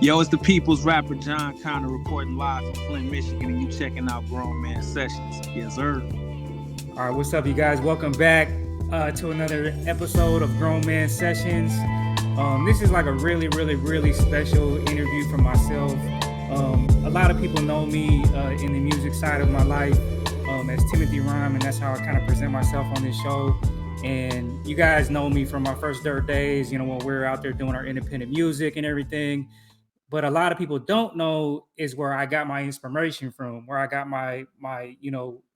Yo, it's the people's rapper Jon Connor reporting live from Flint, Michigan, and you checking out Grown Man Sessions. Yes, sir. All right, what's up, you guys? Welcome back to another episode of Grown Man Sessions. This is like a really special interview for myself. A lot of people know me in the music side of my life as Timothy Rhyme, and that's how I kind of present myself on this show. And you guys know me from my first Dirt days, when we're out there doing our independent music and everything. But a lot of people don't know is where I got my inspiration from, where I got my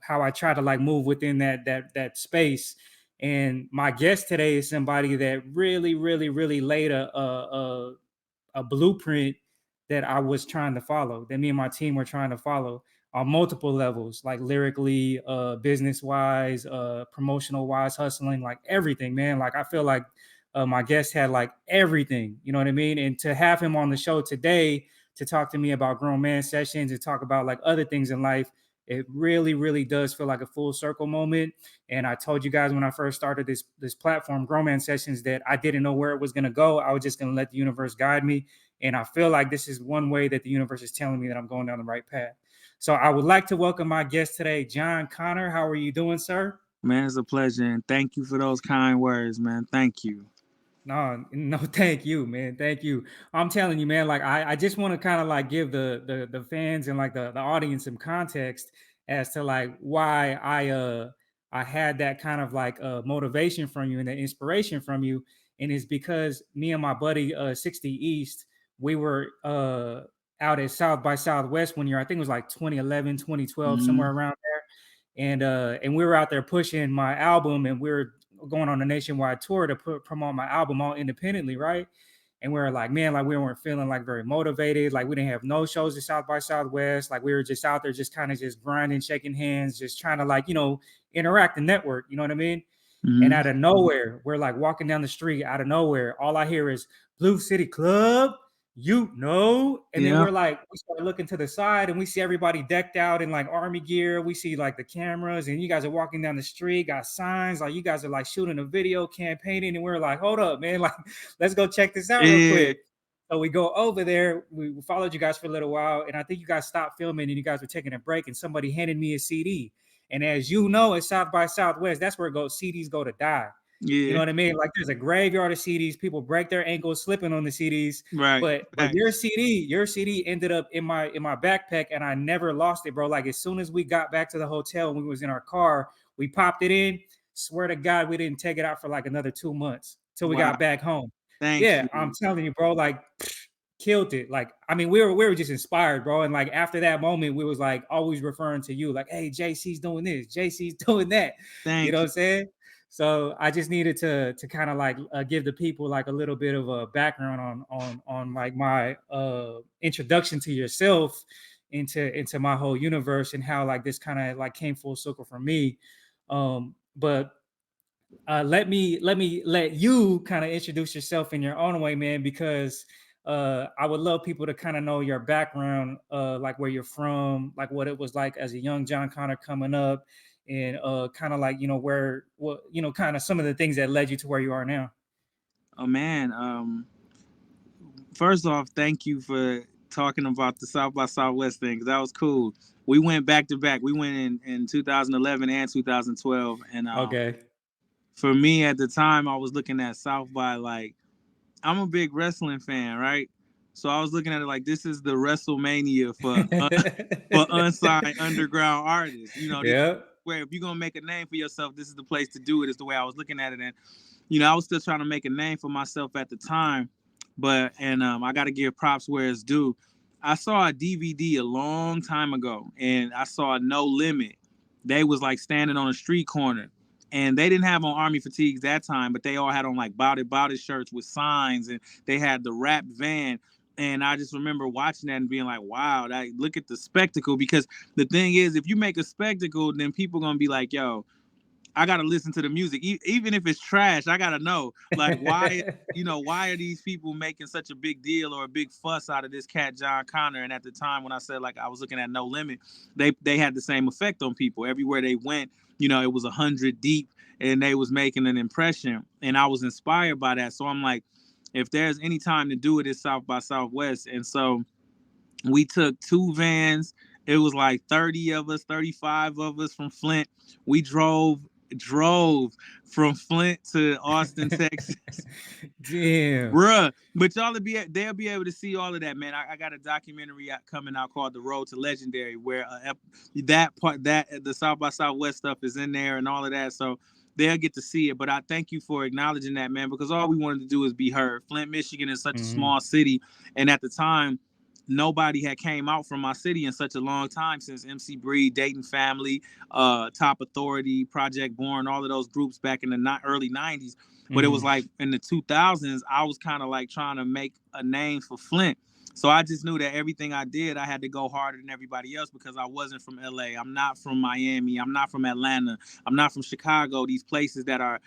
how I try to like move within that space. And my guest today is somebody that really laid a blueprint that I was trying to follow, that me and my team were trying to follow on multiple levels, like lyrically, business wise, promotional wise, hustling, like everything, man. Like I feel like my guest had like everything, you know what I mean? And to have him on the show today to talk to me about Grown Man Sessions and talk about like other things in life, it really does feel like a full circle moment. And I told you guys when I first started this platform, Grown Man Sessions, that I didn't know where it was going to go. I was just going to let the universe guide me. And I feel like this is one way that the universe is telling me that I'm going down the right path. So I would like to welcome my guest today, Jon Connor. How are you doing, sir? Man, it's a pleasure, and thank you for those kind words, man. Thank you. No, thank you, man. Thank you. I'm telling you, man, like I just want to kind of like give the fans and like the audience some context as to like why I had that kind of like motivation from you and the inspiration from you. And it's because me and my buddy 60 East, we were out at South by Southwest one year. I think it was like 2011, 2012, somewhere Mm-hmm. around there. And we were out there pushing my album, and we were going on a nationwide tour to promote my album all independently, right? And we were like, man, like we weren't feeling like very motivated. Like we didn't have no shows at South by Southwest. Like we were just out there, just kind of just grinding, shaking hands, just trying to like, interact and network. You know what I mean? And Mm-hmm. out of nowhere, we're like walking down the street. Out of nowhere, all I hear is Blue City Club. And then Yeah. we're like, we start looking to the side and we see everybody decked out in like army gear. We see like the cameras, and you guys are walking down the street, got signs, like you guys are like shooting a video campaigning. And we're like, hold up, man, like let's go check this out real Yeah. quick. So we go over there. We followed you guys for a little while, and I think you guys stopped filming and you guys were taking a break, and somebody handed me a CD. And as you know, at South by Southwest, that's where CDs go to die. You Yeah. know what I mean? Like there's a graveyard of CDs. People break their ankles slipping on the CDs. Right. But your Thanks. CD ended up in my backpack, and I never lost it, bro. Like as soon as we got back to the hotel and we was in our car, we popped it in. Swear to God, we didn't take it out for like another 2 months till we Wow. got back home. Thank Yeah, I'm you. telling you, bro. Like killed it. Like I mean, we were just inspired, bro. And like after that moment, we was like always referring to you, like, hey, JC's doing this, JC's doing that. You know Thank what you. I'm saying? So I just needed to kind of like give the people like a little bit of a background on like my introduction to yourself into my whole universe, and how like this kind of like came full circle for me. But let you kind of introduce yourself in your own way, man, because I would love people to kind of know your background, like where you're from, like what it was like as a young Jon Connor coming up, and kind of like where what kind of some of the things that led you to where you are now. Oh man. First off, thank you for talking about the South by Southwest thing, 'cause that was cool. We went back to back. We went in 2011 and 2012, and Okay. for me at the time, I was looking at South by like I'm a big wrestling fan, right? So I was looking at it like this is the WrestleMania for unsigned underground artists. This is Yeah. where if you're gonna make a name for yourself, this is the place to do it. Is the way I was looking at it, and I was still trying to make a name for myself at the time, but I got to give props where it's due. I saw a DVD a long time ago, and I saw No Limit. They was like standing on a street corner, and they didn't have on army fatigues that time, but they all had on like bout it shirts with signs, and they had the rap van. And I just remember watching that and being like, wow, look at the spectacle. Because the thing is, if you make a spectacle, then people gonna be like, yo, I gotta listen to the music, even if it's trash. I gotta know, like, why are these people making such a big deal or a big fuss out of this cat Jon Connor? And at the time when I said like I was looking at No Limit, they had the same effect on people everywhere they went. It was 100 deep, and they was making an impression, and I was inspired by that. So I'm like, if there's any time to do it, it's South by Southwest. And so we took 2 vans. It was like 30 of us, 35 of us from Flint. We drove from Flint to Austin, Texas. Damn. Bruh, but they'll be able to see all of that, man. I got a documentary coming out called The Road to Legendary, where that the South by Southwest stuff is in there and all of that. So they'll get to see it. But I thank you for acknowledging that, man, because all we wanted to do is be heard. Flint, Michigan is such a Mm-hmm. small city, and at the time, nobody had came out from my city in such a long time, since MC Breed, Dayton Family, Top Authority, Project Born, all of those groups back in the early 90s. But it was Mm-hmm. like in the 2000s, I was kind of like trying to make a name for Flint. So I just knew that everything I did, I had to go harder than everybody else, because I wasn't from LA. I'm not from Miami. I'm not from Atlanta. I'm not from Chicago, these places that are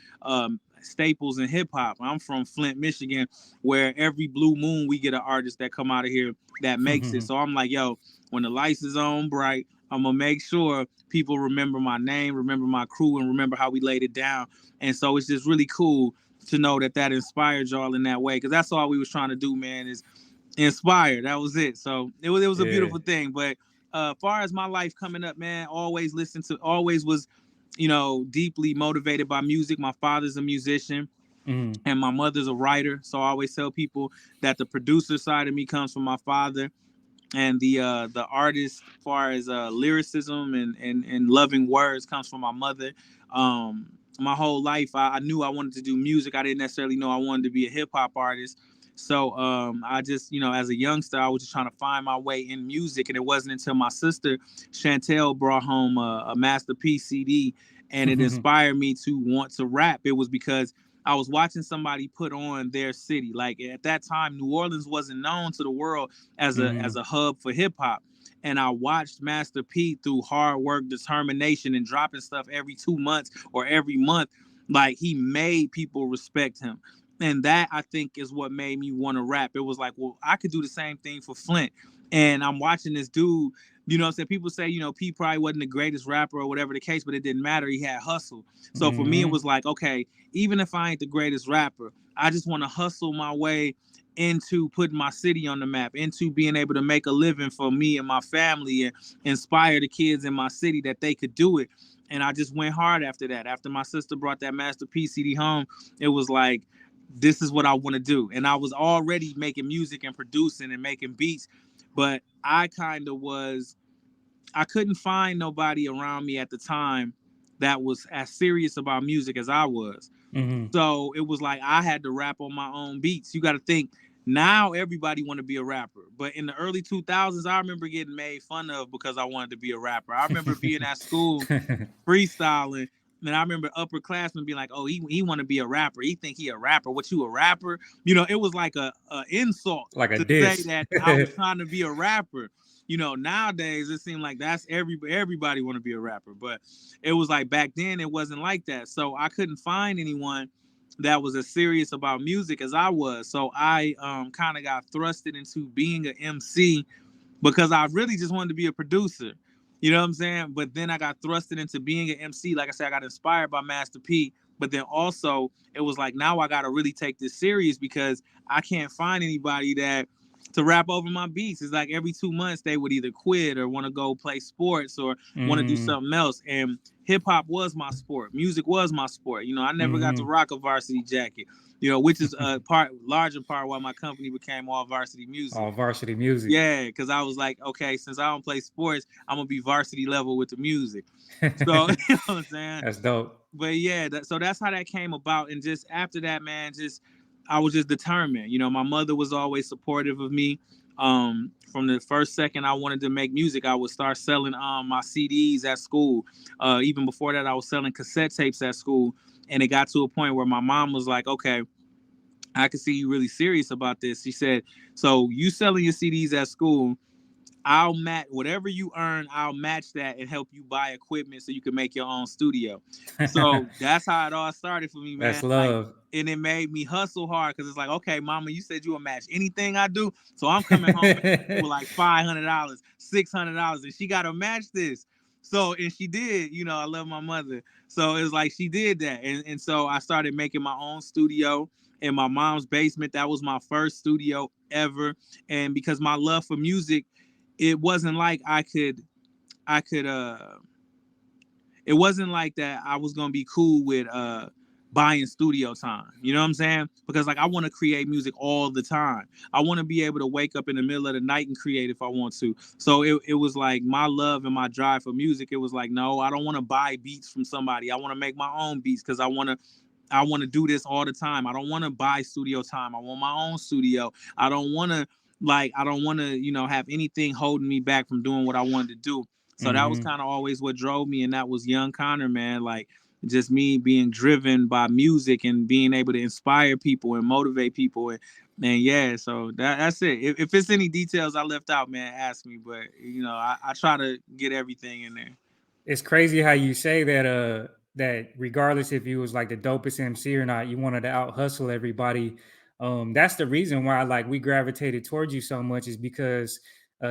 staples in hip hop. I'm from Flint, Michigan, where every blue moon we get an artist that come out of here that makes it. So I'm like, yo, when the lights is on bright, I'm gonna make sure people remember my name, remember my crew, and remember how we laid it down. And so it's just really cool to know that that inspired y'all in that way, because that's all we was trying to do, man, is inspire. That was it. So it was a Yeah. beautiful thing. But far as my life coming up, man, always was, deeply motivated by music. My father's a musician Mm-hmm. and my mother's a writer. So I always tell people that the producer side of me comes from my father, and the artist, as far as lyricism and loving words, comes from my mother. My whole life, I knew I wanted to do music. I didn't necessarily know I wanted to be a hip hop artist. So I just, as a youngster, I was just trying to find my way in music, and it wasn't until my sister Chantel brought home a Master P CD, and it inspired me to want to rap. It was because I was watching somebody put on their city. Like at that time, New Orleans wasn't known to the world as a Mm-hmm. as a hub for hip hop. And I watched Master P through hard work, determination, and dropping stuff every 2 months or every month. Like he made people respect him. And that, I think, is what made me want to rap. It was like, well, I could do the same thing for Flint. And I'm watching this dude, what I'm saying? People say, P probably wasn't the greatest rapper or whatever the case, but it didn't matter. He had hustle. So for me, it Mm-hmm. was like, okay, even if I ain't the greatest rapper, I just want to hustle my way into putting my city on the map, into being able to make a living for me and my family, and inspire the kids in my city that they could do it. And I just went hard after that. After my sister brought that Master P CD home, it was like, this is what I want to do. And I was already making music and producing and making beats, but I couldn't find nobody around me at the time that was as serious about music as I was. Mm-hmm. So it was like I had to rap on my own beats. You got to think, now everybody want to be a rapper, but in the early 2000s, I remember getting made fun of because I wanted to be a rapper. I remember being at school freestyling. And I remember upperclassmen being like, "Oh, he want to be a rapper. He think he a rapper. What, you a rapper?" It was like a insult Like a to say diss. that I was trying to be a rapper. Nowadays it seemed like that's everybody want to be a rapper, but it was like back then it wasn't like that. So I couldn't find anyone that was as serious about music as I was. So I kind of got thrusted into being an MC because I really just wanted to be a producer. You know what I'm saying? But then I got thrusted into being an MC. Like I said, I got inspired by Master P. But then also it was like, now I got to really take this serious because I can't find anybody that to rap over my beats. It's like every 2 months they would either quit or want to go play sports or want to do Mm-hmm. something else. And hip hop was my sport. Music was my sport. I never got to Mm-hmm. rock a varsity jacket. Which is a larger part why my company became All Varsity Music. All varsity music. Yeah, because I was like, okay, since I don't play sports, I'm gonna be varsity level with the music. So you know what I'm saying? That's dope. But yeah, so that's how that came about. And just after that, man, I was just determined. My mother was always supportive of me. From the first second I wanted to make music, I would start selling my CDs at school. Even before that, I was selling cassette tapes at school. And it got to a point where my mom was like, okay, I can see you really serious about this. She said, so you selling your CDs at school, I'll match whatever you earn. I'll match that and help you buy equipment so you can make your own studio. So that's how it all started for me, That's man. Like, love. and it made me hustle hard because it's like, okay, mama, you said you would match anything I do, so I'm coming home with like $500, $600, and she got to match this. So, and she did. I love my mother. So it's like she did that, and so I started making my own studio. in my mom's basement. That was my first studio ever. And because my love for music, it wasn't like I could it wasn't like that I was gonna be cool with buying studio time. You know what I'm saying? Because like I want to create music all the time. I want to be able to wake up in the middle of the night and create if I want to. So it was like my love and my drive for music. It was like, no, I don't want to buy beats from somebody. I want to make my own beats because I want to do this all the time. I don't want to buy studio time. I want my own studio. I don't want to, have anything holding me back from doing what I wanted to do. So that was Mm-hmm. kind of always what drove me, and that was young Connor, man. Like just me being driven by music and being able to inspire people and motivate people, and yeah, so that's it. If it's any details I left out, man, ask me. But I try to get everything in there. It's crazy how you say that that regardless if you was like the dopest MC or not, you wanted to out hustle everybody. That's the reason why like we gravitated towards you so much, is because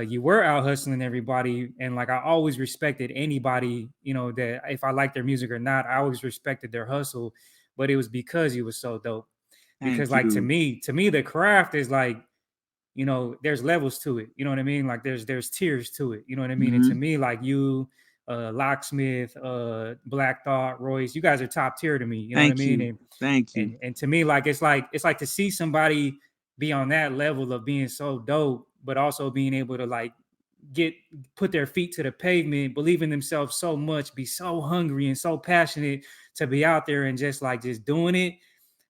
you were out hustling everybody. And like I always respected anybody, that if I liked their music or not, I always respected their hustle. But it was because you was so dope. Because Thank like to you. me, the craft is like, there's levels to it. You know what I mean? Like there's tiers to it. You know what I mean? And to Hmm. me, like you, Locksmith, Black Thought, Royce, you guys are top tier to me. You know what I Thank mean? you. And Thank you. and and to me, like it's like to see somebody be on that level of being so dope, but also being able to like get put their feet to the pavement, believe in themselves so much, be so hungry and so passionate to be out there and just doing it.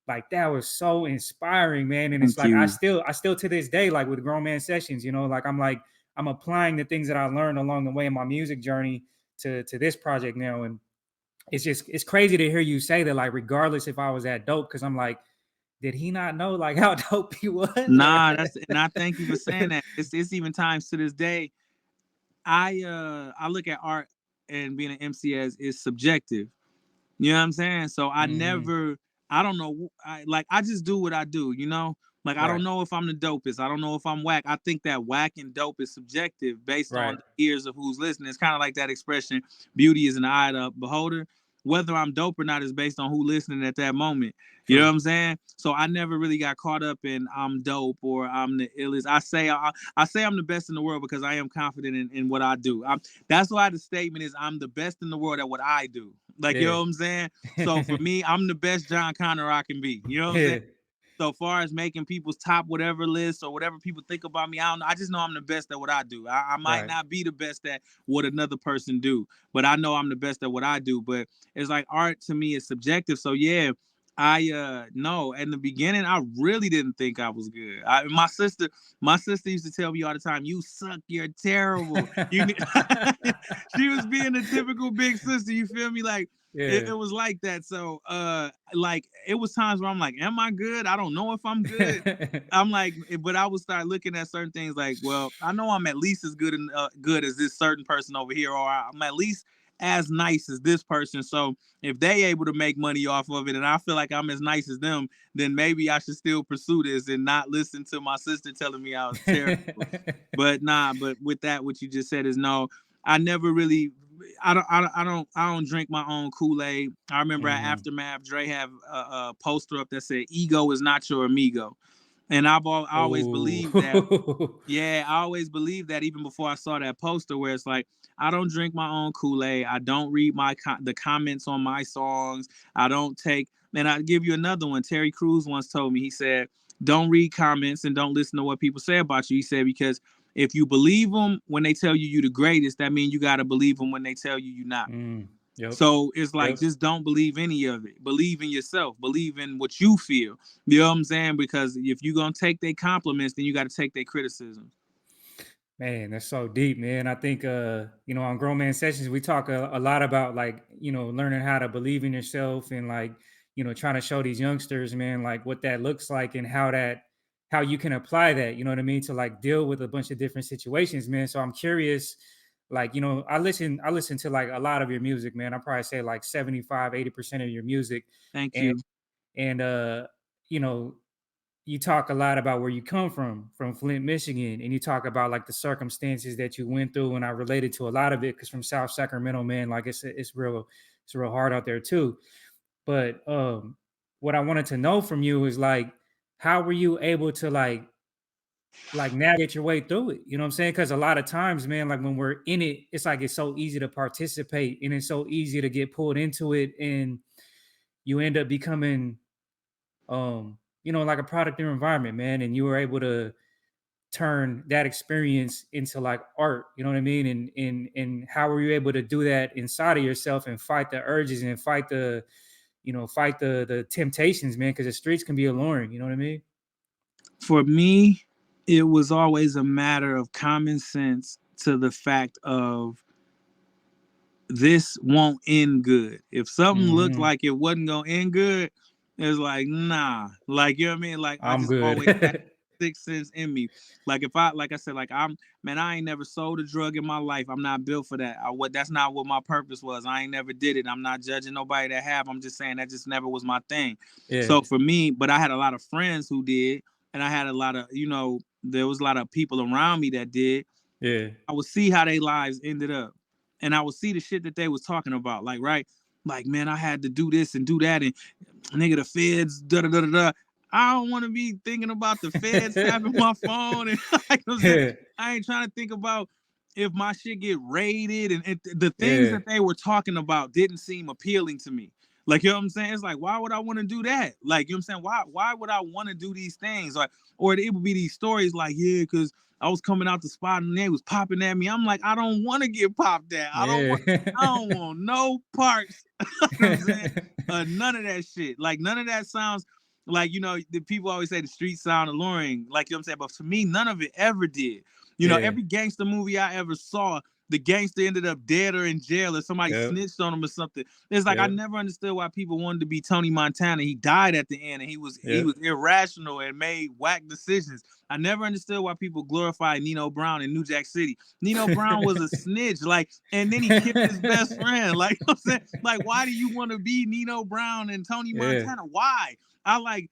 Like that was so inspiring, man. And it's Thank like I you. still I still to this day, like with Grown Man Sessions, like I'm applying the things that I learned along the way in my music journey to this project now. And it's crazy to hear you say that, like regardless if I was that dope, because I'm like, did he not know like how dope he was? Or Nah, and I thank you for saying that. It's even times to this day I look at art and being an MC as is subjective. You know what I'm saying? So Mhm. I don't know. I just do what I do, Like, I Right, don't know if I'm the dopest. I don't know if I'm whack. I think that whack and dope is subjective based on right. the ears of who's listening. It's kind of like that expression, beauty is in the eye of the beholder. Whether I'm dope or not is based on who listening at that moment. You know what True. I'm saying? So I never really got caught up in I'm dope or I'm the illest. I say I'm the best in the world because I am confident in what I do. That's why the statement is I'm the best in the world at what I do. Like, you know Yeah. what I'm saying? So for me, I'm the best Jon Connor I can be. You know what I'm saying? Yeah. So far as making people's top whatever list or whatever people think about me, I don't know. I just know I'm the best at what I do. I might Right. not be the best at what another person do, but I know I'm the best at what I do. But it's like art to me is subjective. So yeah, I no, in the beginning I really didn't think I was good. My sister used to tell me all the time, "You suck, you're terrible." You she was being a typical big sister, you feel me? Like it Yeah. was like that. So like it was times where I'm like, am I good? I don't know if I'm good. I'm like, but I would start looking at certain things like, well, I know I'm at least as good as this certain person over here, or I'm at least as nice as this person. So if they able to make money off of it, and I feel like I'm as nice as them, then maybe I should still pursue this and not listen to my sister telling me I was terrible. But nah, but with that, what you just said is no. I never really. I don't drink my own Kool-Aid. I remember at Mhm. Aftermath, Dre have a poster up that said "Ego is not your amigo," and I always believed that. Oh. Yeah, I always believed that even before I saw that poster, where it's like I don't drink my own Kool-Aid. I don't read the comments on my songs. I don't take. And I give you another one. Terry Crews once told me. He said, "Don't read comments and don't listen to what people say about you." He said because if you believe them when they tell you you're the greatest, that means you got to believe them when they tell you you're not. Yep. So it's like Yep. just don't believe any of it. Believe in yourself. Believe in what you feel. You know what I'm saying? Because if you're gonna take their compliments, then you got to take their criticism. Man, that's so deep, man. I think on Grown Man Sessions we talk a lot about like, learning how to believe in yourself and like, trying to show these youngsters, man, like what that looks like and how you can apply that, you know what I mean, to like deal with a bunch of different situations, man. So I'm curious, like, I listen to like a lot of your music, man. I probably say like 75, 80% of your music. Thank And you. and you know, you talk a lot about where you come from Flint, Michigan, and you talk about like the circumstances that you went through, and I related to a lot of it because from South Sacramento, man, like it's real hard out there too. But what I wanted to know from you is like, how were you able to like navigate your way through it? You know what I'm saying? Because a lot of times, man, like when we're in it, it's like it's so easy to participate and it's so easy to get pulled into it, and you end up becoming, like a product of your environment, man. And you were able to turn that experience into like art. You know what I mean? And how were you able to do that inside of yourself and fight the urges and fight the temptations, man? Because the streets can be alluring. You know what I mean? For me, it was always a matter of common sense to the fact of this won't end good. If something looked Hmm. like it wasn't gonna end good, it was like, nah. Like, you know what I mean? Like, I I'm just always had good. sixth sense in me. Like, if I, like I said, like I'm, man, I ain't never sold a drug in my life. I'm not built for that. That's not what my purpose was. I ain't never did it. I'm not judging nobody that have. I'm just saying that just never was my thing. Yeah, So for me, but I had a lot of friends who did, and I had a lot of, there was a lot of people around me that did. yeah, I would see how their lives ended up, and I would see the shit that they was talking about. Like, right, like, man, I had to do this and do that, and nigga, the feds, da da da da da. I don't want to be thinking about the feds tapping my phone, and like I'm saying, yeah, I ain't trying to think about if my shit get raided, and the things yeah, that they were talking about didn't seem appealing to me. Like, you know what I'm saying? It's like, why would I want to do that? Like, you know what I'm saying? Why would I want to do these things? Like, or it would be these stories like, yeah, because I was coming out the spot and they was popping at me. I'm like, I don't want to get popped at. yeah. I don't want no parts. You know what I'm saying? None of that shit. Like, none of that sounds like, the people always say the streets sound alluring. Like, you know what I'm saying? But to me, none of it ever did. Yeah, Every gangster movie I ever saw, the gangster ended up dead or in jail or somebody yep, snitched on him or something. It's like I yep, never understood why people wanted to be Tony Montana. He died at the end and he was yep, irrational and made whack decisions. I never understood why people glorify Nino Brown in New Jack City. Nino Brown was a snitch, like, and then he killed his best friend. Like, I'm saying, like, why do you want to be Nino Brown and Tony yeah, Montana? Why? I like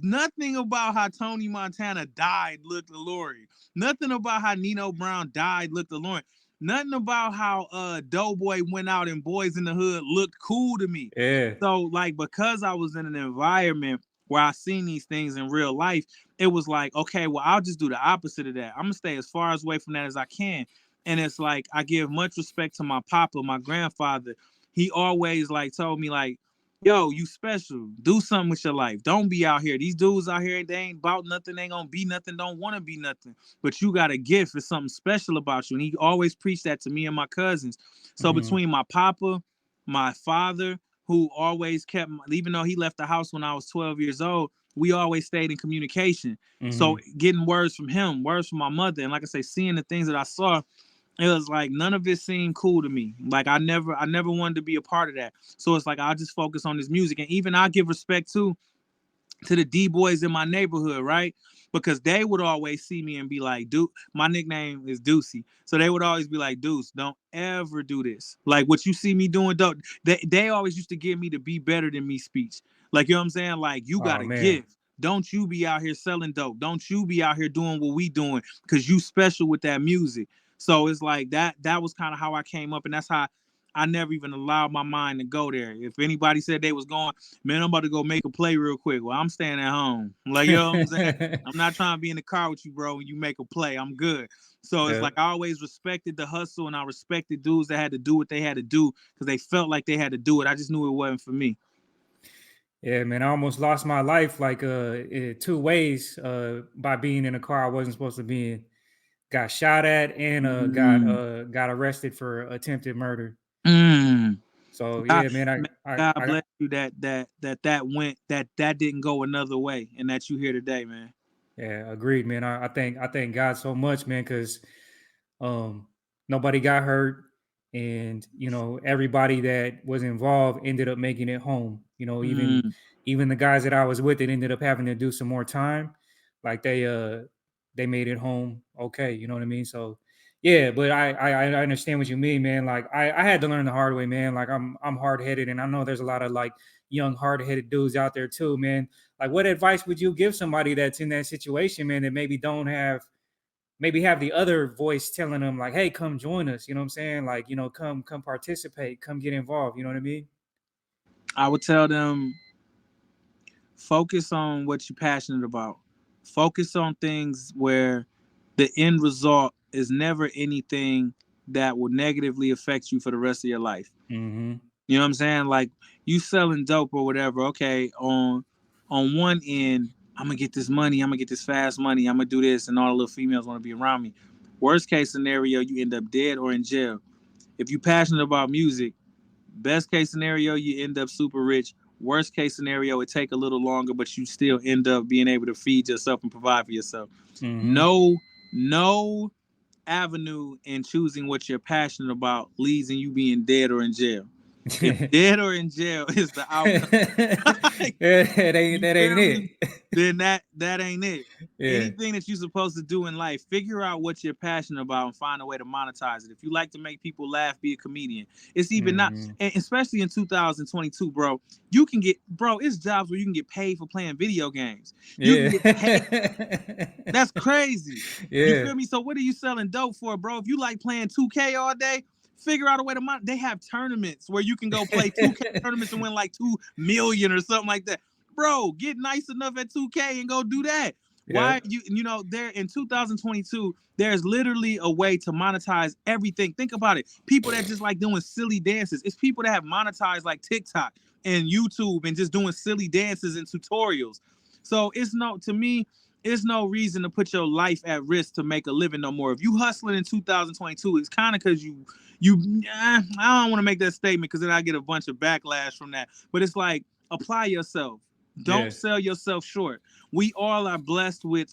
nothing about how Tony Montana died looked alluring. Nothing about how Nino Brown died looked alluring. Nothing about how Doughboy went out and Boys in the Hood looked cool to me. yeah, So like because I was in an environment where I seen these things in real life, it was like, okay, well, I'll just do the opposite of that. I'm gonna stay as far away from that as I can. And it's like I give much respect to my papa, my grandfather. He always like told me like, yo, you special. Do something with your life. Don't be out here. These dudes out here, they ain't about nothing. They ain't gonna be nothing. Don't want to be nothing. But you got a gift. It's something special about you. And he always preached that to me and my cousins. So hmm, between my papa, my father, who always kept, even though he left the house when I was 12 years old, we always stayed in communication. So hmm, getting words from him, words from my mother, and like I say, seeing the things that I saw, it was like none of it seemed cool to me. Like I never wanted to be a part of that. So it's like I'll just focus on this music, and even I give respect to the D boys in my neighborhood, right? Because they would always see me and be like, "Dude, my nickname is Deucey," so they would always be like, "Deuce, don't ever do this. Like what you see me doing, don't." They always used to give me the be better than me speech. Like you know what I'm saying? Like you got oh to man, give. Don't you be out here selling dope. Don't you be out here doing what we doing because you special with that music. So it's like that. That was kind of how I came up, and that's how I never even allowed my mind to go there. If anybody said they was going, man, I'm about to go make a play real quick. Well, I'm staying at home. Like, you know what I'm saying? I'm not trying to be in the car with you, bro, when you make a play. I'm good. So it's yep, like I always respected the hustle and I respected dudes that had to do what they had to do because they felt like they had to do it. I just knew it wasn't for me. yeah, man. I almost lost my life like in two ways by being in a car I wasn't supposed to be in. Got shot at and Mm, got arrested for attempted murder. mm. So God, yeah, man. man, God bless you that went that didn't go another way and that you here today, man. Yeah, agreed, man. I thank God so much, man, because um nobody got hurt, and everybody that was involved ended up making it home. Mm. Even the guys that I was with that ended up having to do some more time, like they made it home okay. You know what I mean? So yeah, but I understand what you mean, man. Like I had to learn the hard way, man. Like I'm hard headed, and I know there's a lot of like young hard headed dudes out there too, man. Like what advice would you give somebody that's in that situation, man, that maybe don't have maybe have the other voice telling them like, hey, come join us, you know what I'm saying? Like, come participate, come get involved, you know what I mean? I would tell them Focus on what you're passionate about. Focus on things where the end result is never anything that will negatively affect you for the rest of your life. Mm-hmm. You know what I'm saying? Like you selling dope or whatever. Okay, on one end, I'm gonna get this money. I'm gonna get this fast money. I'm gonna do this, and all the little females want to be around me. Worst case scenario, you end up dead or in jail. If you're passionate about music, best case scenario, you end up super rich. Worst case scenario, it take a little longer, but you still end up being able to feed yourself and provide for yourself. Mm-hmm. No avenue in choosing what you're passionate about leads in you being dead or in jail. If dead or in jail is the outcome, you That ain't feel me? it. Then that ain't it. Yeah. Anything that you're supposed to do in life, figure out what you're passionate about and find a way to monetize it. If you like to make people laugh, be a comedian. It's even not, Mm-hmm. and especially in 2022, bro. You can get, bro. It's jobs where you can get paid for playing video games. You can Yeah. get paid. That's crazy. You Yeah. feel me? So what are you selling dope for, bro? If you like playing 2K all day, figure out a way to monetize. They have tournaments where you can go play 2K tournaments and win like 2 million or something like that. Bro, get nice enough at 2K and go do that. Why Yep. there in 2022, there's literally a way to monetize everything. Think about it. People that just like doing silly dances. It's people that have monetized like TikTok and YouTube and just doing silly dances and tutorials. So it's no to me, it's no reason to put your life at risk to make a living no more. If you hustling in 2022, it's kind of because I don't want to make that statement because then I get a bunch of backlash from that. But it's like apply yourself. Don't Yeah. sell yourself short. We all are blessed with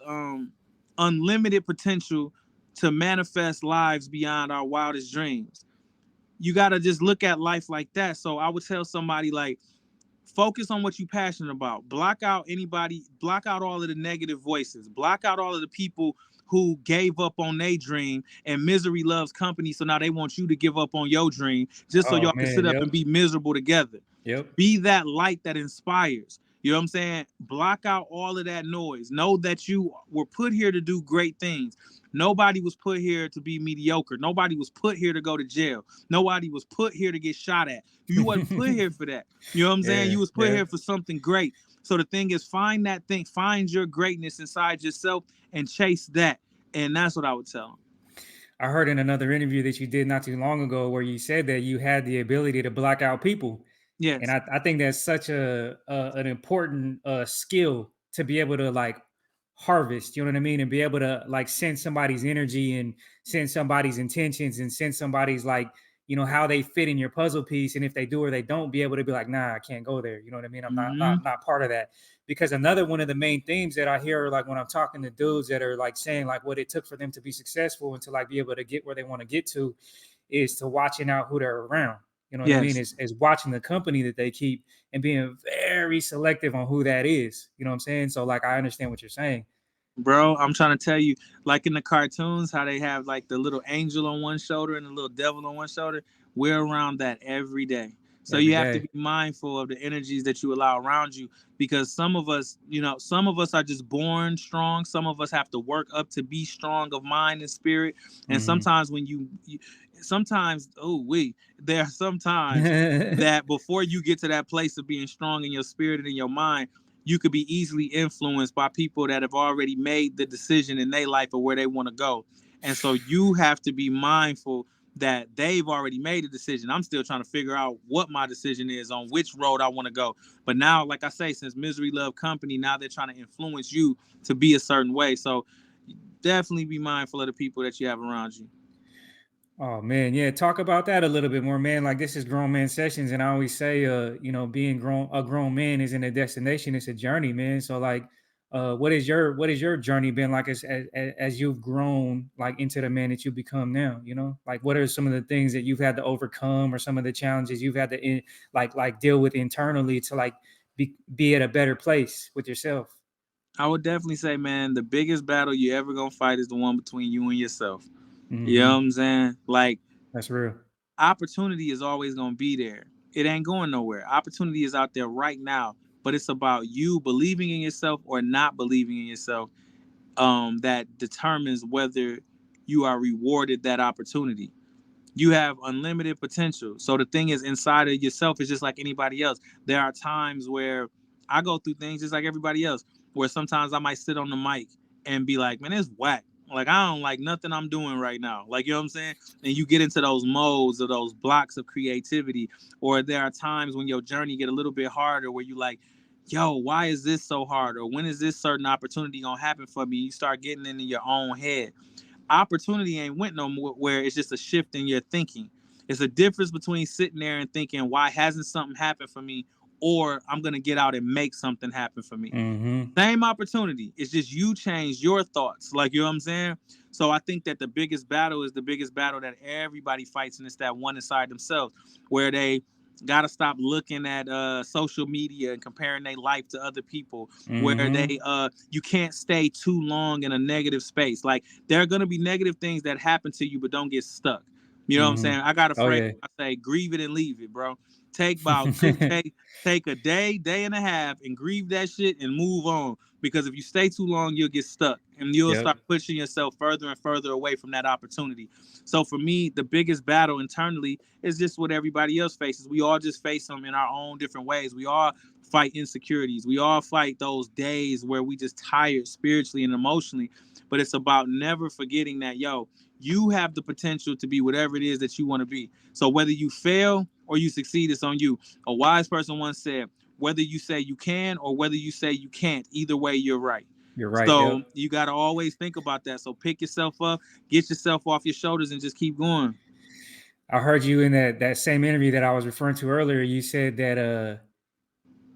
unlimited potential to manifest lives beyond our wildest dreams. You got to just look at life like that. So I would tell somebody like focus on what you're passionate about. Block out all of the negative voices. Block out all of the people who gave up on their dream and misery loves company. So now they want you to give up on your dream just so Oh y'all can man. sit up Yep. and be miserable together. Yep. Be that light that inspires. You know what I'm saying? Block out all of that noise. Know that you were put here to do great things. Nobody was put here to be mediocre. Nobody was put here to go to jail. Nobody was put here to get shot at. You wasn't put here for that. You know what I'm saying? Yeah. You was put Yeah. here for something great. So the thing is, find that thing, find your greatness inside yourself and chase that. And that's what I would tell them. I heard in another interview that you did not too long ago where you said that you had the ability to block out people. And Yes. I think that's such a an important skill to be able to like harvest, you know what I mean, and be able to like sense somebody's energy and sense somebody's intentions and sense somebody's like, you know, how they fit in your puzzle piece, and if they do or they don't, be able to be like, nah, I can't go there, you know what I mean, I'm Mm-hmm. not part of that. Because another one of the main themes that I hear like when I'm talking to dudes that are like saying like what it took for them to be successful and to like be able to get where they want to get to is to watching out who they're around. You know what I mean? Yes. Is watching the company that they keep and being very selective on who that is. You know what I'm saying? So like I understand what you're saying. Bro, I'm trying to tell you, like in the cartoons, how they have like the little angel on one shoulder and the little devil on one shoulder. We're around that every day. So Every you have to day. be mindful of the energies that you allow around you because some of us, some of us are just born strong. Some of us have to work up to be strong of mind and spirit. And Mm-hmm. sometimes sometimes, there are some times that before you get to that place of being strong in your spirit and in your mind, you could be easily influenced by people that have already made the decision in their life of where they want to go. And so you have to be mindful that they've already made a decision. I'm still trying to figure out what my decision is on which road I want to go. But now, like I say, since misery love company, now they're trying to influence you to be a certain way. So definitely be mindful of the people that you have around you. Oh man, yeah. Talk about that a little bit more, man. Like this is grown man sessions, and I always say, you know, being a grown man isn't a destination; it's a journey, man. So like, what is your journey been like as you've grown like into the man that you become now? You know, like what are some of the things that you've had to overcome, or some of the challenges you've had to like deal with internally to like be at a better place with yourself. I would definitely say, man, the biggest battle you ever gonna fight is the one between you and yourself. You know what Mm-hmm. I'm saying? Like That's real. opportunity is always going to be there. It ain't going nowhere. Opportunity is out there right now, but it's about you believing in yourself or not believing in yourself that determines whether you are rewarded that opportunity. You have unlimited potential. So the thing is inside of yourself is just like anybody else. There are times where I go through things just like everybody else, where sometimes I might sit on the mic and be like, man, it's whack. Like, I don't like nothing I'm doing right now. Like, you know what I'm saying? And you get into those modes or those blocks of creativity, or there are times when your journey get a little bit harder where you like, yo, why is this so hard? Or when is this certain opportunity gonna happen for me? You start getting into your own head. Opportunity ain't went nowhere. It's just a shift in your thinking. It's a difference between sitting there and thinking, why hasn't something happened for me? Or I'm gonna get out and make something happen for me. Mm-hmm. Same opportunity. It's just you change your thoughts. Like, you know what I'm saying? So I think that the biggest battle is the biggest battle that everybody fights, and it's that one inside themselves, where they gotta stop looking at social media and comparing their life to other people, where Mm-hmm. they you can't stay too long in a negative space. Like, there are gonna be negative things that happen to you, but don't get stuck. You know what I'm Mm-hmm. saying? I got a Oh phrase. yeah. I say, grieve it and leave it, bro. Take about two, take a day and a half, and grieve that shit and move on. Because if you stay too long, you'll get stuck and you'll Yep. start pushing yourself further and further away from that opportunity. So for me, the biggest battle internally is just what everybody else faces. We all just face them in our own different ways. We all fight insecurities. We all fight those days where we just tired spiritually and emotionally. But it's about never forgetting that, yo, you have the potential to be whatever it is that you want to be. So whether you fail or you succeed, it's on you. A wise person once said, whether you say you can or whether you say you can't, either way, you're right. You're right. So Yep. you got to always think about that. So pick yourself up, get yourself off your shoulders, and just keep going. I heard you in that same interview that I was referring to earlier. You said that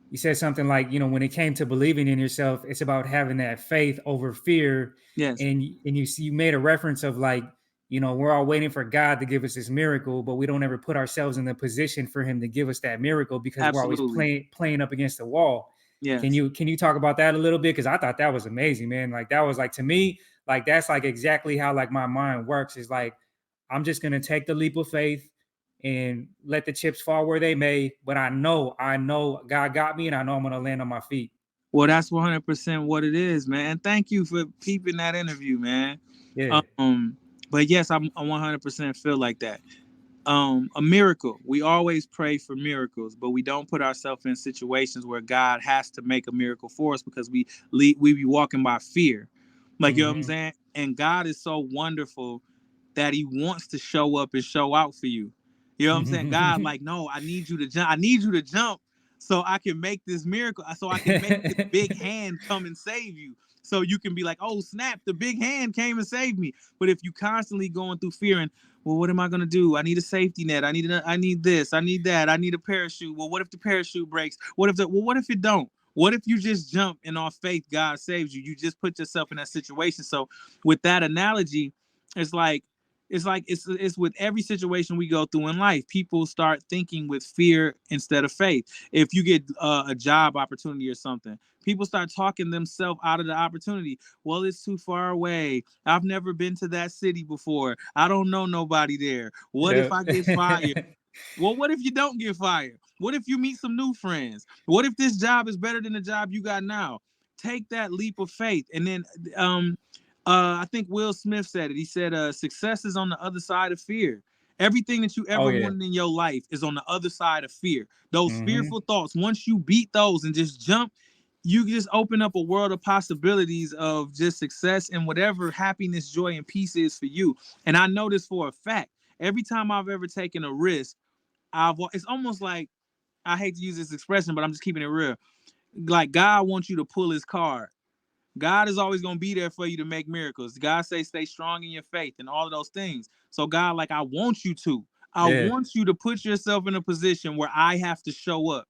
you said something like, when it came to believing in yourself, it's about having that faith over fear. Yes, And you made a reference of like, we're all waiting for God to give us this miracle, but we don't ever put ourselves in the position for him to give us that miracle because we're always absolutely. playing up against the wall. Can Yes. you talk about that a little bit? Because I thought that was amazing, man. Like that was like, to me, like that's like exactly how like my mind works. Is like I'm just gonna take the leap of faith and let the chips fall where they may. But I know God got me, and I know I'm gonna land on my feet. Well, that's 100% what it is, man. And thank you for peeping that interview, man. Yeah. Um, but yes, I 100% feel like that. A miracle. We always pray for miracles, but we don't put ourselves in situations where God has to make a miracle for us because we be walking by fear. Like, you know what I'm Mm-hmm. saying? And God is so wonderful that he wants to show up and show out for you. You know what I'm saying? God, like, no, I need you to jump. I need you to jump so I can make this miracle, so I can make this big hand come and save you. So you can be like, oh, snap, the big hand came and saved me. But if you constantly going through fear and, well, what am I gonna do? I need a safety net. I need this. I need that. I need a parachute. Well, what if the parachute breaks? What if it don't? What if you just jump and off faith God saves you? You just put yourself in that situation. So with that analogy, it's like it's with every situation we go through in life. People start thinking with fear instead of faith. If you get a job opportunity or something, people start talking themselves out of the opportunity. Well, it's too far away. I've never been to that city before. I don't know nobody there. What if Yep. I get fired? Well, what if you don't get fired? What if you meet some new friends? What if this job is better than the job you got now? Take that leap of faith. And then I think Will Smith said it. He said success is on the other side of fear. Everything that you Oh ever yeah. wanted in your life is on the other side of fear. Those Mm-hmm. fearful thoughts, once you beat those and just jump, you just open up a world of possibilities of just success and whatever happiness, joy, and peace is for you. And I know this for a fact. Every time I've ever taken a risk, it's almost like, I hate to use this expression, but I'm just keeping it real. Like, God wants you to pull his card. God is always going to be there for you to make miracles. God say stay strong in your faith and all of those things. So God, like, I want you to. I Yeah. want you to put yourself in a position where I have to show up.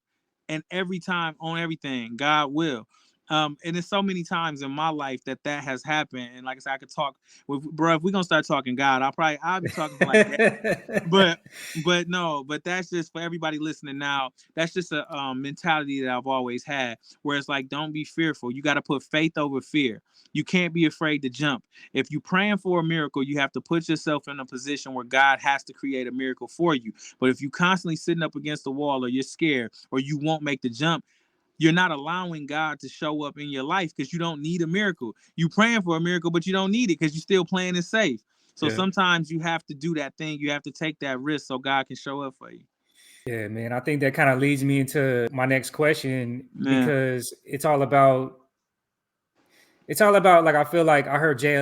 And every time on everything, God will. And there's so many times in my life that has happened. And like I said, I could talk with, bro, if we're gonna start talking God, I'll be talking for like that. But no, but that's just for everybody listening now. That's just a mentality that I've always had, where it's like, don't be fearful. You got to put faith over fear. You can't be afraid to jump. If you're praying for a miracle, you have to put yourself in a position where God has to create a miracle for you. But if you constantly sitting up against the wall, or you're scared, or you won't make the jump, you're not allowing God to show up in your life because you don't need a miracle. You praying for a miracle, but you don't need it because you're still playing it safe. So Yeah. sometimes you have to do that thing. You have to take that risk so God can show up for you. Yeah, man. I think that kind of leads me into my next question Yeah, because it's all about like I feel like I heard Jay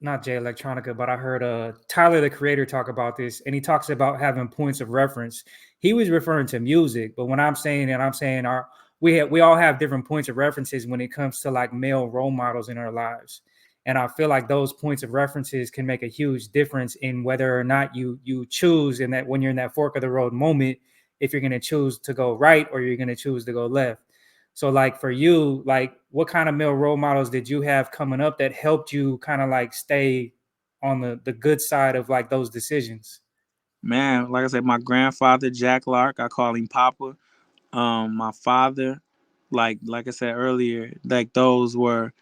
not Jay Electronica, but I heard Tyler the Creator talk about this, and he talks about having points of reference. He was referring to music, but when I'm saying that, I'm saying we all have different points of references when it comes to like male role models in our lives, and I feel like those points of references can make a huge difference in whether or not you choose in that when you're in that fork of the road moment, if you're going to choose to go right or you're going to choose to go left. So like for you, like what kind of male role models did you have coming up that helped you kind of like stay on the good side of like those decisions? man. Like I said, my grandfather Jack Lark, I call him Papa. My father, like I said earlier, like those were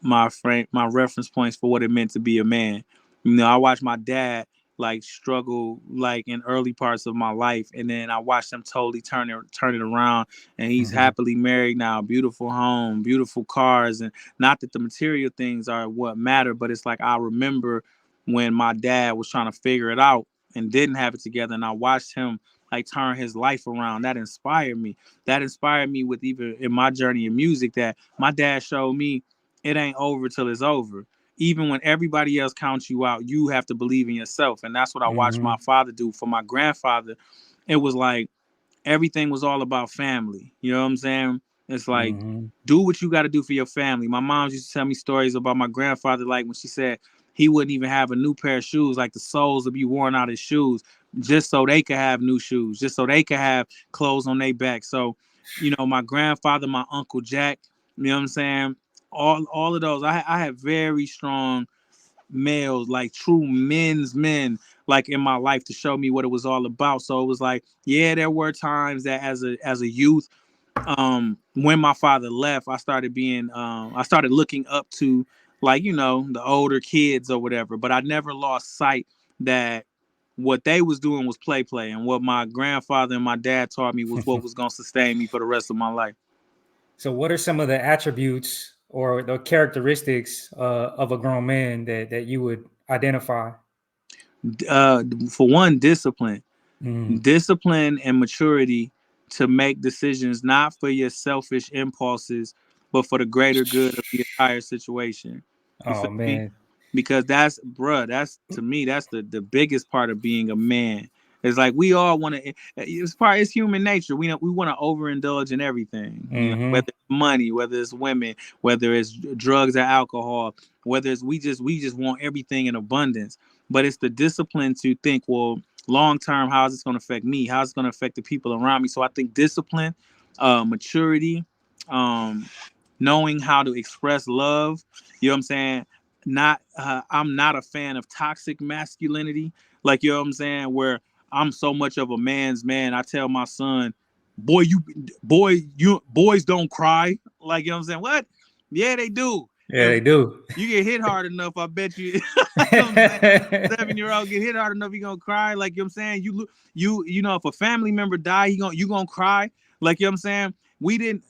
my reference points for what it meant to be a man. You know, I watched my dad like struggle like in early parts of my life, and then I watched him totally turn it around, and he's Mm-hmm. happily married now, beautiful home, beautiful cars, and not that the material things are what matter, but it's like I remember when my dad was trying to figure it out and didn't have it together, and I watched him like turn his life around. That inspired me. That inspired me with even in my journey in music that my dad showed me it ain't over till it's over. Even when everybody else counts you out, you have to believe in yourself. And that's what I watched Mm-hmm. my father do. For my grandfather, it was like everything was all about family. You know what I'm saying? It's like Mm-hmm. do what you got to do for your family. My mom used to tell me stories about my grandfather, like when she said he wouldn't even have a new pair of shoes, like the soles would be worn out his shoes, just so they could have new shoes, just so they could have clothes on their back. So, you know, my grandfather, my uncle Jack, you know what I'm saying? All of those, I had very strong males, like true men's men, like in my life to show me what it was all about. So it was like, yeah, there were times that as a youth, when my father left, I started looking up to like, you know, the older kids or whatever, but I never lost sight that what they was doing was play, and what my grandfather and my dad taught me was what was gonna sustain me for the rest of my life. So what are some of the attributes or the characteristics of a grown man that you would identify? Uh, for one, discipline. Mm. Discipline and maturity to make decisions not for your selfish impulses, but for the greater good of the entire situation. You feel Oh me? man. Because that's, bruh, that's to me, that's the biggest part of being a man. It's like we all want to. It's human nature. We want to overindulge in everything. You know, Mm-hmm. whether it's money, whether it's women, whether it's drugs or alcohol, whether it's we just want everything in abundance. But it's the discipline to think, well, long term, how is this going to affect me? How is it going to affect the people around me? So I think discipline, maturity, um, knowing how to express love. You know what I'm saying? Not, I'm not a fan of toxic masculinity. Like, you know what I'm saying? Where I'm so much of a man's man. I tell my son, boy, you boys don't cry. Like, you know what I'm saying? What? Yeah, they do. Yeah, If they do. you get hit hard enough, I bet you, you know what I'm saying? 7-year-old get hit hard enough, he gonna cry. Like, you know what I'm saying? You know, if a family member die, you gonna cry. Like, you know what I'm saying? We didn't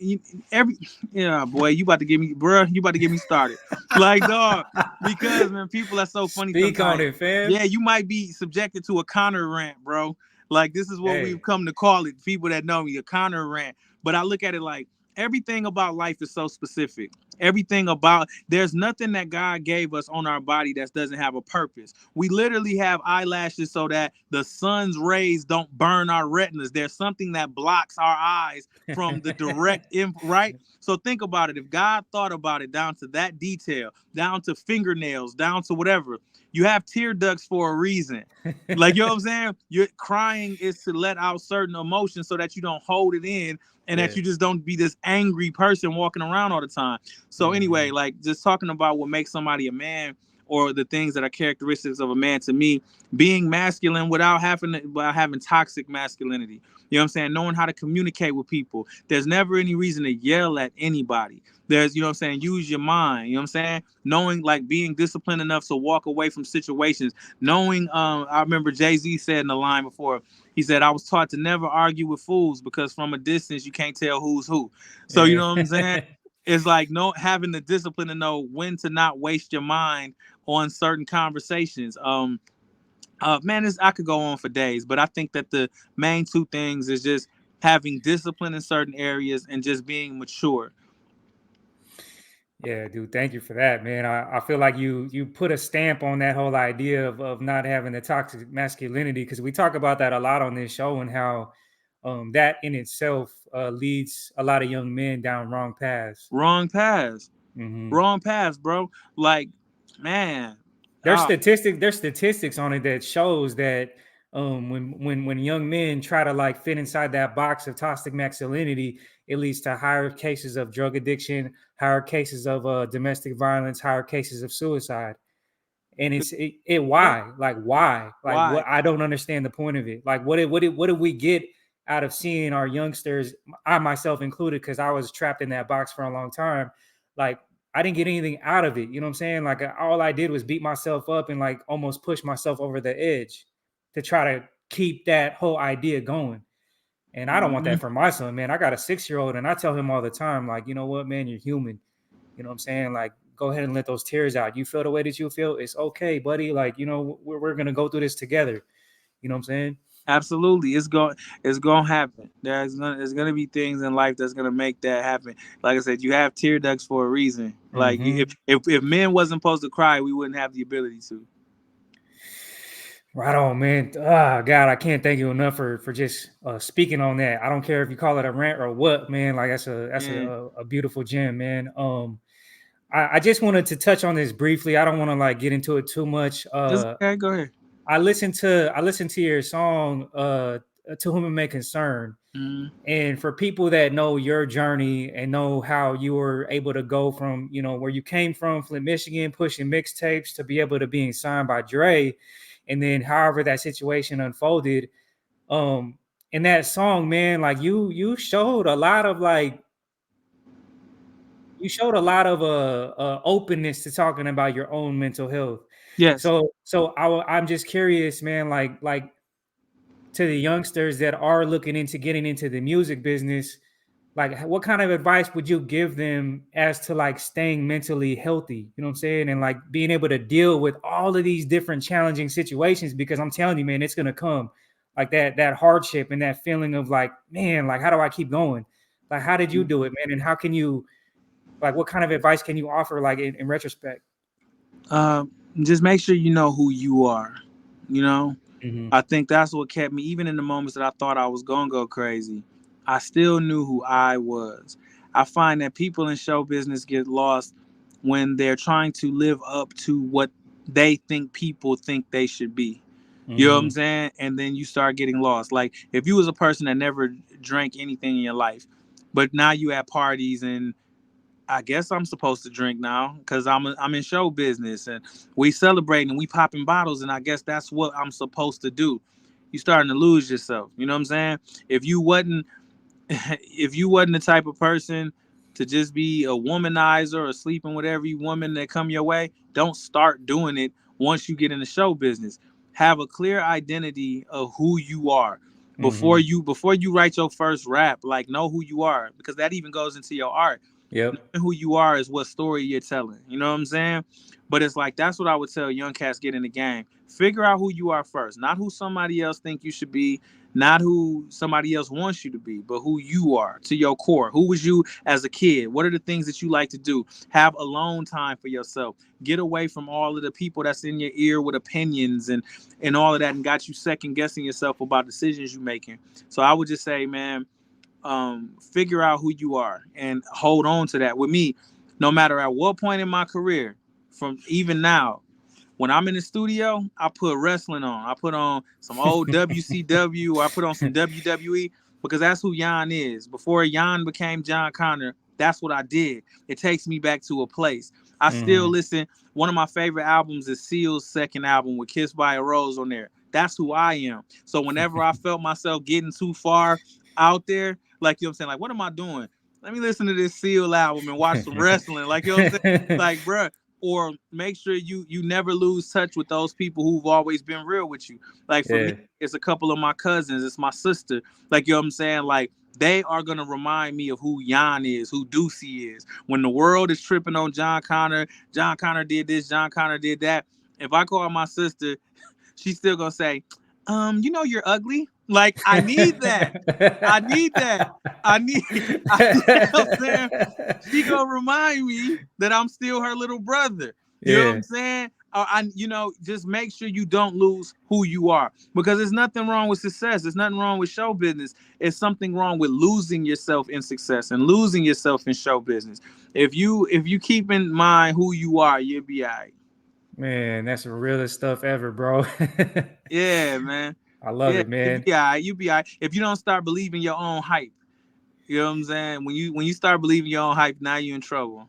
every yeah, boy, you about to get me, bruh, you about to get me started. Like, dog, because man, people are so funny Speak on sometimes. it, fam. Yeah, you might be subjected to a Connor rant, bro. Like, this is what we've Hey. come to call it. People that know me, a Connor rant. But I look at it like everything about life is so specific. Everything about there's nothing that God gave us on our body that doesn't have a purpose. We literally have eyelashes so that the sun's rays don't burn our retinas. There's something that blocks our eyes from the direct right. So think about it. If God thought about it down to that detail, down to fingernails, down to whatever, you have tear ducts for a reason. Like, you know what I'm saying? You're crying is to let out certain emotions so that you don't hold it in and that Yeah. you just don't be this angry person walking around all the time. So anyway, Mm-hmm. like just talking about what makes somebody a man or the things that are characteristics of a man to me, being masculine without having toxic masculinity. You know what I'm saying? Knowing how to communicate with people. There's never any reason to yell at anybody. There's, you know what I'm saying, use your mind. You know what I'm saying? Knowing like being disciplined enough to walk away from situations. Knowing, I remember Jay-Z said in the line before, he said, I was taught to never argue with fools because from a distance you can't tell who's who. So you Yeah. know what I'm saying? It's like no having the discipline to know when to not waste your mind on certain conversations. Man, I could go on for days, but I think that the main two things is just having discipline in certain areas and just being mature. Yeah, dude, thank you for that, man. I feel like you put a stamp on that whole idea of not having the toxic masculinity, because we talk about that a lot on this show, and how that in itself leads a lot of young men down wrong paths. Wrong paths, Hmm. wrong paths, bro. Like, man, There's uh, statistics on it that shows that when young men try to like fit inside that box of toxic masculinity, it leads to higher cases of drug addiction, higher cases of domestic violence, higher cases of suicide. And it yeah, why like why? what, I don't understand the point of it. Like what did we get out of seeing our youngsters, I myself included, because I was trapped in that box for a long time. Like I didn't get anything out of it, you know what I'm saying? Like all I did was beat myself up and like almost push myself over the edge to try to keep that whole idea going. And I don't want Hmm. that for my son, man. I got a 6-year-old and I tell him all the time, like, you know what, man, you're human. You know what I'm saying? Like, go ahead and let those tears out. You feel the way that you feel. It's okay, buddy. Like, we're going to go through this together. You know what I'm saying? Absolutely, it's gonna happen. There's gonna be things in life that's gonna make that happen. Like I said, you have tear ducts for a reason. Like Mm-hmm. if men wasn't supposed to cry, we wouldn't have the ability to. Right on, man. Ah, God, I can't thank you enough for just speaking on that. I don't care if you call it a rant or what, man. Like that's And a beautiful gem, man. I just wanted to touch on this briefly. I don't want to like get into it too much. it's okay. Go ahead. I listened to your song, "To Whom It May Concern," Mm, and for people that know your journey and know how you were able to go from where you came from, Flint, Michigan, pushing mixtapes to be able to being signed by Dre, and then however that situation unfolded. Um, in that song, man, like you showed a lot of like you showed a lot of openness to talking about your own mental health. yes. So I'm just curious, man, like to the youngsters that are looking into getting into the music business, like what kind of advice would you give them as to like staying mentally healthy, you know what I'm saying, and like being able to deal with all of these different challenging situations? Because I'm telling you, man, it's going to come, like that hardship and that feeling of like, man, like how do I keep going? Like how did you do it, man? And how can you, like what kind of advice can you offer, like in retrospect? Um, just make sure you know who you are. You know, Hmm. I think that's what kept me, even in the moments that I thought I was gonna go crazy. I still knew who I was. I find that people in show business get lost when they're trying to live up to what they think people think they should be. You know what I'm Hmm. saying? And then you start getting lost. Like if you was a person that never drank anything in your life, but now you at parties and I guess I'm supposed to drink now because I'm in show business and we celebrating and we popping bottles and I guess that's what I'm supposed to do. You starting to lose yourself. You know what I'm saying? If you wasn't if you wasn't the type of person to just be a womanizer or sleeping with every woman that come your way, don't start doing it once you get in the show business. Have a clear identity of who you are Hmm. before you write your first rap. Like know who you are because that even goes into your art. Yep. Knowing who you are is what story you're telling. You know what I'm saying? But it's like that's what I would tell young cats get in the game. Figure out who you are first, not who somebody else think you should be, not who somebody else wants you to be, but who you are to your core. Who was you as a kid? What are the things that you like to do? Have alone time for yourself. Get away from all of the people that's in your ear with opinions and all of that and got you second guessing yourself about decisions you're making. So I would just say, man, figure out who you are and hold on to that. With me, no matter at what point in my career, from even now, when I'm in the studio, I put wrestling on. I put on some old WCW or I put on some WWE because that's who Jan is. Before Jan became Jon Connor, that's what I did. It takes me back to a place. I still Hmm. listen. One of my favorite albums is Seal's second album with Kiss by a Rose on there. That's who I am. So whenever I felt myself getting too far out there, like you know what I'm saying, like what am I doing? Let me listen to this Seal album and watch some wrestling. Like you know what I'm saying? Like, bruh, or make sure you never lose touch with those people who've always been real with you. Like for me, Yeah. it's a couple of my cousins, it's my sister. Like you know what I'm saying? Like they are gonna remind me of who Jan is, who Ducey is. When the world is tripping on Jon Connor, Jon Connor did this, Jon Connor did that. If I call my sister, she's still gonna say, you know you're ugly. Like, I need that. I need that. I need you know what I'm saying? She gonna remind me that I'm still her little brother. You know what Yeah, I'm saying? Just make sure you don't lose who you are, because there's nothing wrong with success. There's nothing wrong with show business. It's something wrong with losing yourself in success and losing yourself in show business. If you keep in mind who you are, you'll be all right. man, that's the realest stuff ever, bro. Yeah, man. I love Yeah, it, you'll man. be all right. You'll be all right. If you don't start believing your own hype, you know what I'm saying? When you start believing your own hype, now you're in trouble.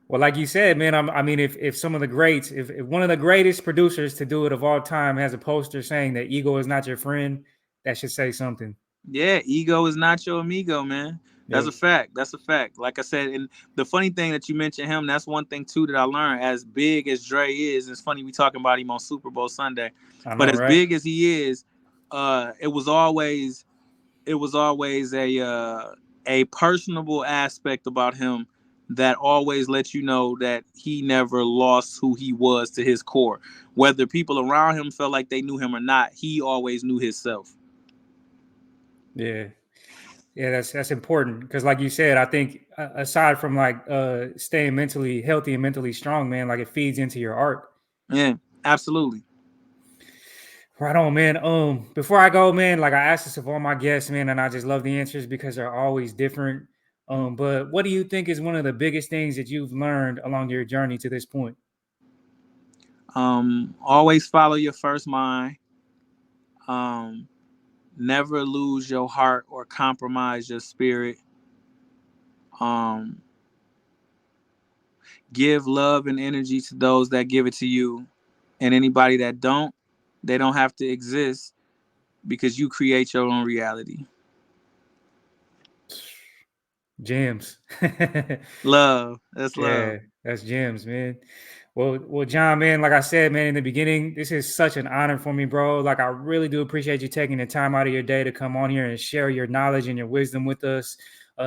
Well, like you said, man, I mean, if some of the greats, if one of the greatest producers to do it of all time has a poster saying that ego is not your friend, that should say something. Yeah, ego is not your amigo, man. That's a Yep. fact. That's a fact. Like I said, and the funny thing that you mentioned him, that's one thing too that I learned. As big as Dre is, it's funny we talking about him on Super Bowl Sunday, I but know, as right? big as he is, it was always a personable aspect about him that always lets you know that he never lost who he was to his core. Whether people around him felt like they knew him or not, he always knew himself. Yeah. Yeah, that's important because, like you said, I think aside from like staying mentally healthy and mentally strong, man, like it feeds into your art. Yeah, absolutely. Right on, man. Before I go, man, like I asked this of all my guests, man, and I just love the answers because they're always different. But what do you think is one of the biggest things that you've learned along your journey to this point? Always follow your first mind. Um, Never lose your heart or compromise your spirit. Um, give love and energy to those that give it to you, and anybody that don't, they don't have to exist because you create your own reality. Gems. Love, that's love. Yeah, that's gems, man. Well, John, man, like I said, man, in the beginning, this is such an honor for me, bro. Like, I really do appreciate you taking the time out of your day to come on here and share your knowledge and your wisdom with us.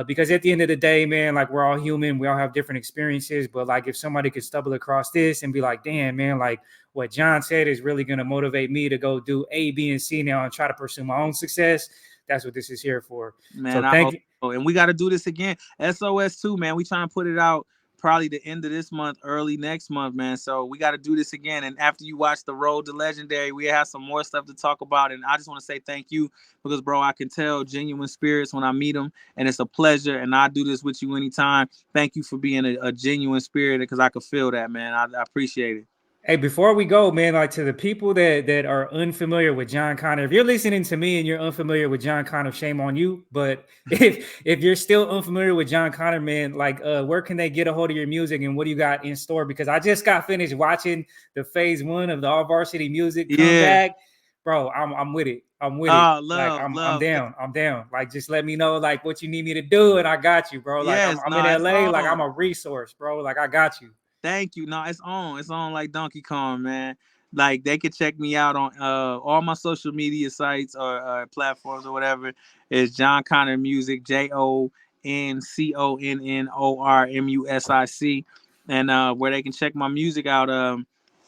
Because at the end of the day, man, like we're all human, we all have different experiences. But like, if somebody could stumble across this and be like, "Damn, man, like what John said is really going to motivate me to go do A, B, and C now and try to pursue my own success," that's what this is here for. So Man, I thank hope you. so. And we got to do this again. SOS too, man. We trying to put it out probably the end of this month, early next month, man. So we got to do this again. And after you watch the Road to Legendary, we have some more stuff to talk about. And I just want to say thank you because, bro, I can tell genuine spirits when I meet them, and it's a pleasure. And I do this with you anytime. Thank you for being a genuine spirit because I could feel that, man. I appreciate it. Hey, before we go, man, like to the people that are unfamiliar with Jon Connor, if you're listening to me and you're unfamiliar with Jon Connor, shame on you. But if you're still unfamiliar with Jon Connor, man, like where can they get a hold of your music and what do you got in store? Because I just got finished watching the phase 1 of the All Varsity Music Yeah. comeback, bro. I'm with it. I'm with it. Oh, Like love, I'm love. down. I'm down. Like just let me know like what you need me to do, and I got you, bro. Like I'm Yes, I'm in no, it's LA. Like on. I'm a resource, bro. Like I got you. Thank you. No, it's on. It's on like Donkey Kong, man. Like they could check me out on all my social media sites or platforms or whatever. It's Jon Connor Music, JonConnorMusic, and where they can check my music out.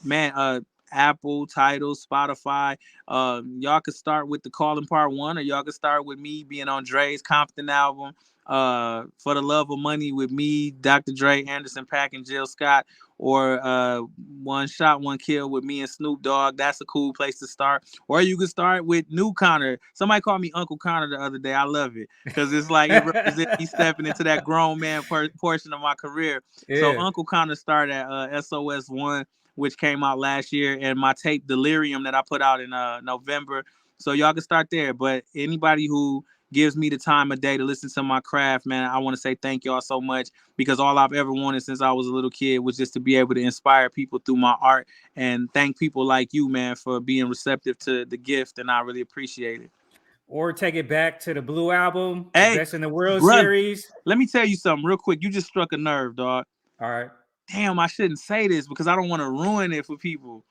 Man, Apple, Tidal, Spotify. Y'all could start with the Calling Part One, or y'all could start with me being on Dre's Compton album. For the Love of Money with me, Dr. Dre, Anderson Paak, and Jill Scott, or One Shot, One Kill with me and Snoop Dogg. That's a cool place to start. Or you could start with New Connor. Somebody called me Uncle Connor the other day. I love it because it's like it represents me stepping into that grown man portion of my career. So Yeah. Uncle Connor started at SOS One, which came out last year, and my tape Delirium that I put out in November. So y'all can start there. But anybody who gives me the time of day to listen to my craft, man, I want to say thank y'all so much because all I've ever wanted since I was a little kid was just to be able to inspire people through my art, and thank people like you, man, for being receptive to the gift, and I really appreciate it. Or take it back to the Blue Album, the Hey, Best in the World brother, series. let me tell you something real quick. You just struck a nerve, dog. All right. Damn, I shouldn't say this because I don't want to ruin it for people.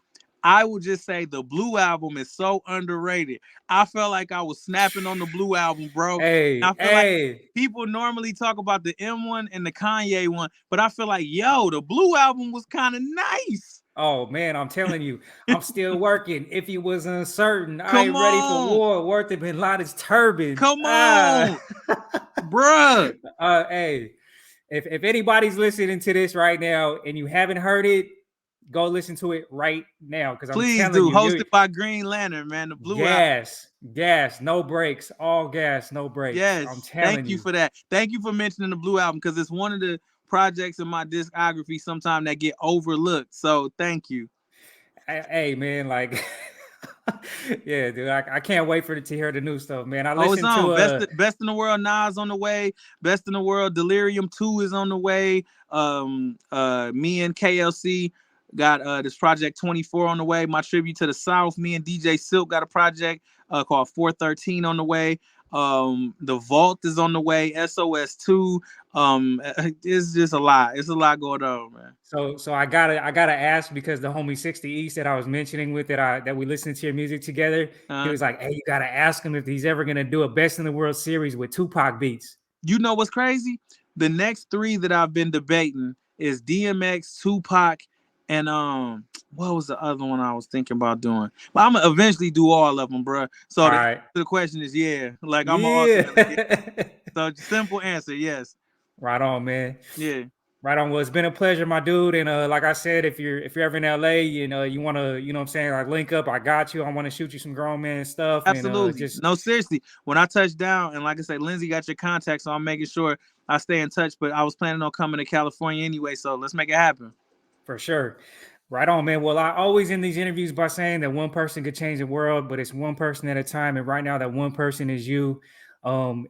I would just say the Blue Album is so underrated. I felt like I was snapping on the Blue Album, bro. Hey, I feel like hey. people normally talk about the M one and the Kanye one, but I feel like, yo, the Blue Album was kind of nice. Oh man, I'm telling you, I'm still working. If he was uncertain, I Come ain't ready for on. war. Worth of Bin Laden's turban. Come on, bruh. Hey, if anybody's listening to this right now and you haven't heard it, go listen to it right now because I'm Please telling do. you, you're Hosted by Green Lantern, man. The Blue Album. gas, no breaks, all gas, no breaks. I'm Yes. telling Thank you you. for that. Thank you for mentioning the Blue Album because it's one of the projects in my discography sometimes that get overlooked. So thank you. Hey man, like, yeah, dude, I can't wait for to hear the new stuff, man. I Oh, it's listened on. to Best in the World, Nas on the way. Best in the World, Delirium 2 is on the way. Me and KLC got this project 24 on the way. My tribute to the South. Me and DJ Silk got a project called 413 on the way. The Vault is on the way. SOS 2. It's just a lot. It's a lot going on, man. so I gotta ask because the homie 60 East that I was mentioning with that we listened to your music together, he Uh, was like, hey, you gotta ask him if he's ever gonna do a Best in the World series with Tupac beats. you know what's crazy? The next three that I've been debating is DMX, Tupac, and what was the other one I was thinking about doing? But I'm gonna eventually do all of them, bro. So All the answer right. to the question is yeah. Like I'm gonna ultimately yeah. Yeah. So simple answer, yes. Right on, man. Yeah. Right on. Well, it's been a pleasure, my dude. And like I said, if you're ever in LA, you wanna, you know what I'm saying, like link up, I got you. I want to shoot you some grown man stuff. And Absolutely. just No, seriously. When I touch down, and like I said, Lindsay got your contact, so I'm making sure I stay in touch. But I was planning on coming to California anyway, so let's make it happen. for sure. Right on, man. Well, I always end these interviews by saying that one person could change the world, but it's one person at a time. And right now, that one person is you.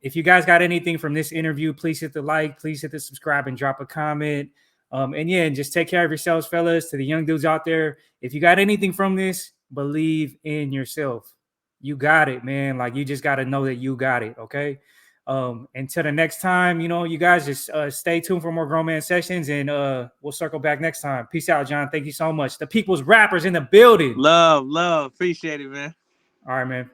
If you guys got anything from this interview, please hit the like, please hit the subscribe, and drop a comment. And yeah, and just take care of yourselves, fellas. To the young dudes out there, if you got anything from this, believe in yourself. You got it, man. Like you just got to know that you got it. Okay. Until the next time, you guys just stay tuned for more Grown Man Sessions, and we'll circle back next time. Peace out, John. Thank you so much. The people's rappers in the building. Love, love. Appreciate it, man. All right, man.